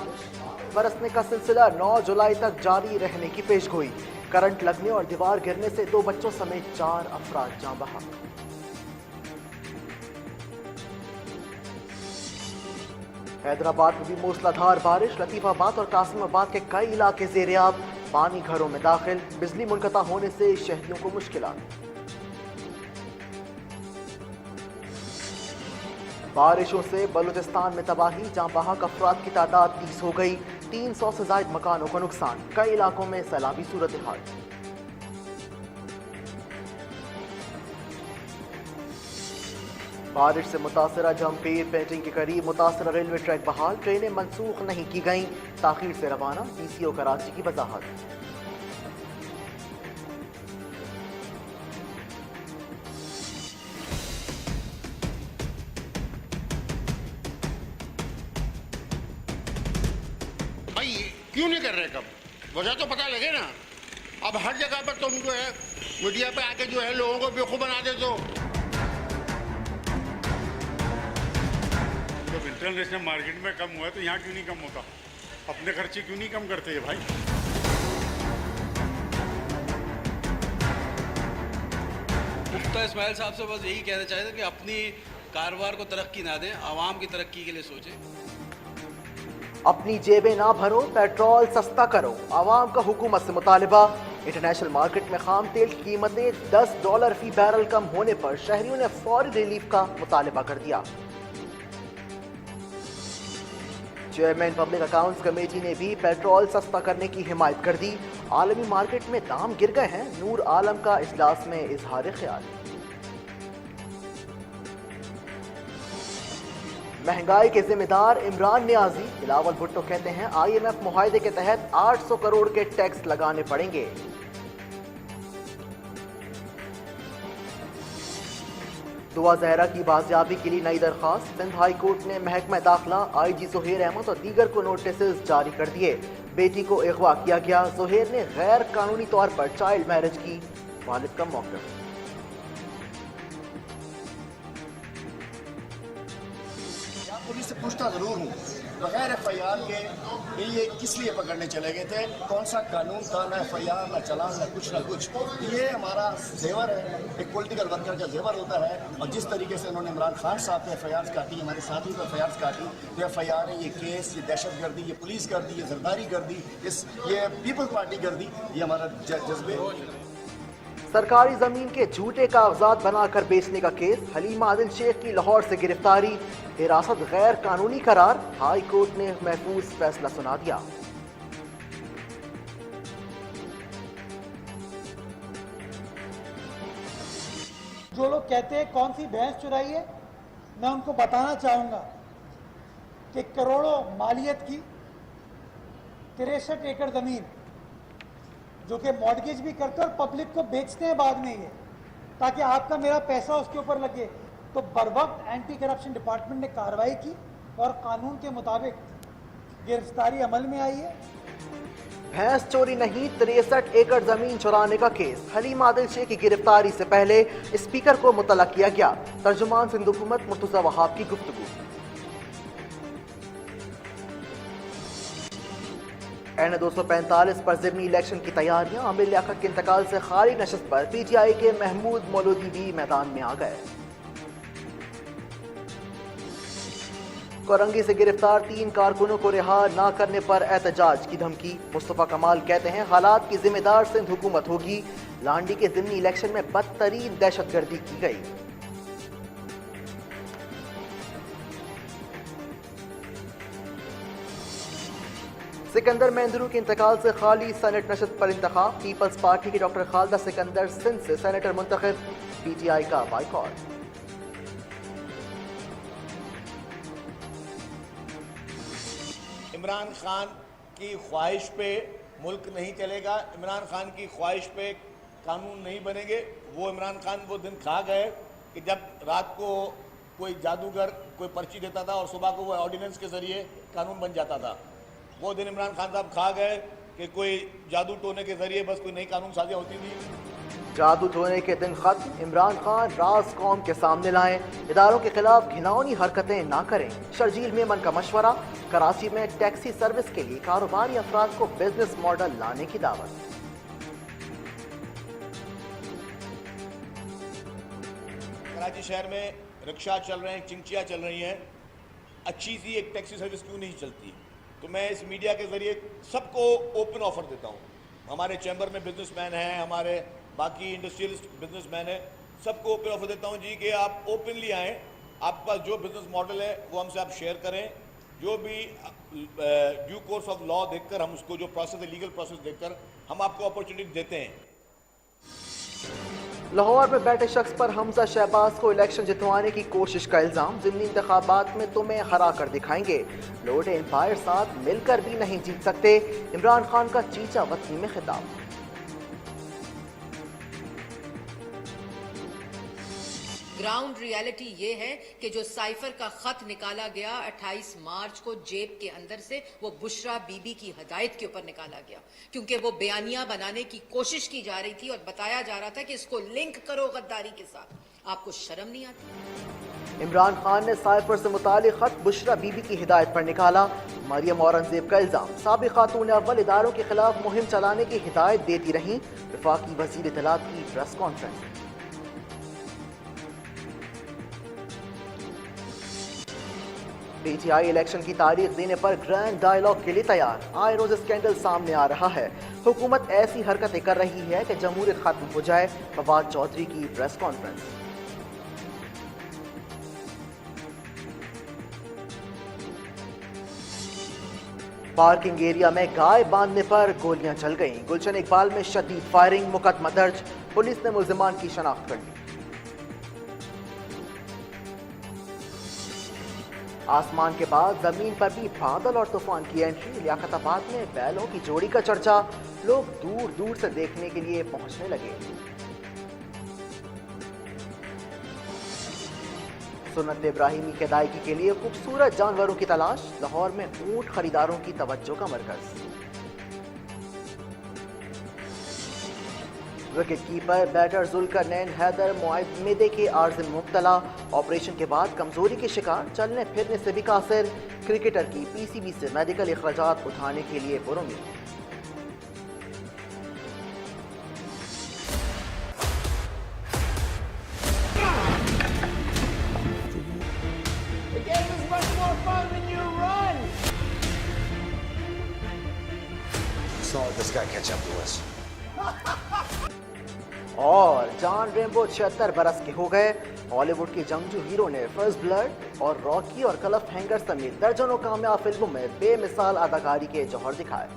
बारिश बरसने का सिलसिला 9 जुलाई तक जारी रहने की पेशगोई। करंट लगने और दीवार गिरने से 2 बच्चों समेत 4 अफराद जाँ बहक। हैदराबाद में भी मूसलाधार बारिश, लतीफाबाद और कासिमाबाद के कई इलाके ज़ेर-ए-आब, पानी घरों में दाखिल, बिजली मुनक़ता होने से शहरियों को मुश्किलात। बारिशों से बलूचिस्तान में तबाही, जहां बहक अफराद की तादाद 30 हो गई, 300 से ज़ायद मकानों को नुकसान, कई इलाकों में सैलाबी सूरत हाल। बारिश से मुतासरा जमपीर पेंटिंग के करीब मुतासरा रेलवे ट्रैक बहाल, ट्रेनें मनसूख नहीं की गईं, ताखीर से रवाना, DCO कराची की वजाहत। भाई क्यों नहीं कर रहे कब? वजह तो पता लगे ना। अब हर जगह पर तुम जो है मीडिया पे आके जो है लोगों को बेवकूफ बना देते हो। जब इंटरनेशनल मार्केट में कम हुआ है तो यहाँ क्यों नहीं कम होता? अपने खर्चे क्यों नहीं कम करते हैं भाई? मुफ्ता इस्माइल साहब से बस यही कहना चाहते कि अपनी कारोबार को तरक्की ना दें, आवाम की तरक्की के लिए सोचें। अपनी जेबें ना भरो, पेट्रोल सस्ता करो, आवाम का हुकूमत से मुतालिबा। इंटरनेशनल मार्केट में खाम तेल की कीमतें $10 फी बैरल कम होने पर शहरियों ने फौरी रिलीफ का मुतालिबा कर दिया। चेयरमैन पब्लिक अकाउंट्स कमेटी ने भी पेट्रोल सस्ता करने की हिमायत कर दी। आलमी मार्केट में दाम गिर गए हैं, नूर आलम का इजलास में इजहार ख्याल। महंगाई के जिम्मेदार इमरान नियाजी, बिलावल भुट्टो कहते हैं IMF मुआहदे के तहत 800 करोड़ के टैक्स लगाने पड़ेंगे। दुआ जहरा की बाजियाबी के लिए नई दरखास्त, सिंध हाई कोर्ट ने महकमा दाखिला, IG ज़ुहैर अहमद और दीगर को नोटिस जारी कर दिए। बेटी को अगवा किया गया, ज़ुहैर ने गैर कानूनी तौर पर चाइल्ड मैरिज की, वालिद का मौक़िफ़। पुलिस से पूछता जरूर हूँ, बगैर FIR के ये किस लिए पकड़ने चले गए थे? कौन सा कानून था? ना FIR, ना चलान, ना कुछ। ये हमारा जेवर है, एक पॉलिटिकल वर्कर का जेवर होता है। और जिस तरीके से उन्होंने इमरान खान साहब पे FIR काटी, हमारे साथियों पे FIR काटी, तो FIR है, ये केस, ये दहशतगर्दी, ये पुलिस कर दी, ये जरदारी कर दी, ये पीपल्स पार्टी कर दी, ये हमारा जज्बे। सरकारी जमीन के झूठे कागजात बनाकर बेचने का केस, हलीमा आदिल शेख की लाहौर से गिरफ्तारी, हिरासत गैर कानूनी करार, हाई कोर्ट ने महफूज फैसला सुना दिया। जो लोग कहते हैं कौन सी भैंस चुराई है, मैं उनको बताना चाहूंगा कि करोड़ों मालियत की 63 एकड़ जमीन जो कि मॉर्गेज भी करते हैं और पब्लिक को बेचते हैं बाद में ये, ताकि आपका मेरा पैसा उसके ऊपर लगे। तो बर वक्त एंटी करप्शन डिपार्टमेंट ने कार्रवाई की और कानून के मुताबिक गिरफ्तारी अमल में आई है। भैंस चोरी नहीं, 63 एकड़ जमीन चुराने का केस, हलीमा आदिल शेख की गिरफ्तारी से पहले स्पीकर को मुतल्ला किया गया। तर्जुमान सिंध हुकूमत मुर्तजा वहाब की गुफ्तगू। N 245 पर ज़िमनी इलेक्शन की तैयारियां, आमिर लियाकत के इंतकाल से खाली नशस्त पर PTI के महमूद मौलूदी भी मैदान में आ गए। कोरंगी से गिरफ्तार 3 कारकुनों को रिहा ना करने पर एहतजाज की धमकी, मुस्तफ़ा कमाल कहते हैं हालात की जिम्मेदार सिंध हुकूमत होगी। लांडी के ज़िमनी इलेक्शन में बदतरीन दहशतगर्दी की गई। सिकंदर मेंदरू के इंतकाल से खाली सेनेट नशस्त पर इंतखाब, पीपल्स पार्टी के डॉक्टर खालिदा सिकंदर सिंध से सेनेटर मुंतखब, PTI का बाइकॉट। इमरान खान की ख्वाहिश पे मुल्क नहीं चलेगा, इमरान खान की ख्वाहिश पे कानून नहीं बनेंगे। वो इमरान खान वो दिन खा गए कि जब रात को कोई जादूगर कोई पर्ची देता था और सुबह को वो ऑर्डिनेंस के ज़रिए कानून बन जाता था। वो दिन इमरान खान साहब खा गए कि कोई जादू टोने के ज़रिए बस कोई नई कानून साजियाँ होती थी। जादू टोने के दिन खत्म, इमरान खान राज कौम के सामने लाएं, इदारों के खिलाफ घिनौनी हरकतें ना करें। शर्जील मेमन का मशवरा, कराची में टैक्सी सर्विस के लिए कारोबारी अफराद को बिजनेस मॉडल लाने की दावत। कराची शहर में रिक्शा चल रहे हैं, चिंचियाँ चल रही हैं, अच्छी सी एक टैक्सी सर्विस क्यों नहीं चलती? तो मैं इस मीडिया के जरिए सबको ओपन ऑफर देता हूँ। हमारे चैम्बर में बिजनेसमैन हैं, हमारे बाकी इंडस्ट्रियलिस्ट बिजनेसमैन हैं, सबको ओपन ऑफर देता हूँ जी कि आप ओपनली आएँ, आपके पास जो बिजनेस मॉडल है वो हमसे आप शेयर करें। जो भी ड्यू कोर्स ऑफ लॉ देखकर हम उसको जो प्रोसेस है, लीगल प्रोसेस देखकर हम आपको अपॉर्चुनिटी देते हैं। लाहौर में बैठे शख्स पर हमजा शहबाज को इलेक्शन जितवाने की कोशिश का इल्जाम, ज़िमनी इंतखाबात में तुम्हें हरा कर दिखाएंगे। लोटे एम्पायर साथ मिलकर भी नहीं जीत सकते, इमरान खान का चीचा वतनी में खिताब। ग्राउंड रियलिटी ये है कि जो साइफर का खत निकाला गया 28 मार्च को जेब के अंदर से, वो बुशरा बीबी की हदायत के ऊपर निकाला गया, क्योंकि वो बयानिया बनाने की कोशिश की जा रही थी और बताया जा रहा था कि इसको लिंक करो गद्दारी के साथ। आपको शर्म नहीं आती? इमरान खान ने साइफर से मुतालिक खत बुशरा बीबी की हिदायत पर निकाला। मरियम औरंगजेब का इल्जाम, साबिक खातून अव्वल इदारों के खिलाफ मुहिम चलाने की हिदायत देती रहीं। वफाकी वजीर इत्तलात की प्रेस कॉन्फ्रेंस। पीटीआई इलेक्शन की तारीख देने पर ग्रैंड डायलॉग के लिए तैयार। आए रोज स्कैंडल सामने आ रहा है, हुकूमत ऐसी हरकतें कर रही है कि जमहूरियत खत्म हो जाए। फवाद चौधरी की प्रेस कॉन्फ्रेंस। पार्किंग एरिया में गाय बांधने पर गोलियां चल गईं। गुलशन इकबाल में शदीद फायरिंग, मुकदमा दर्ज, पुलिस ने मुल्जिमान की शनाख्त कर ली। आसमान के बाद जमीन पर भी बादल और तूफान की एंट्री। लियाकताबाद में बैलों की जोड़ी का चर्चा, लोग दूर दूर से देखने के लिए पहुंचने लगे। सुन्नत इब्राहिमी की अदायगी के लिए खूबसूरत जानवरों की तलाश। लाहौर में ऊंट खरीदारों की तवज्जो का मरकज। Wicket keeper batter Zulqarnain Haider मुआवजे के आर्ज में मुब्तला। ऑपरेशन के बाद कमजोरी के शिकार, चलने फिरने से भी कासिर। क्रिकेटर की पीसीबी से मेडिकल अखराजात उठाने के लिए पुरुमीद। और जॉन रेम्बो 76 बरस के हो गए। हॉलीवुड के जंगजू हीरो ने फर्स्ट ब्लड और रॉकी और क्लिफ हैंगर समेत दर्जनों कामयाब फिल्मों में बेमिसाल अदाकारी के जौहर दिखाए।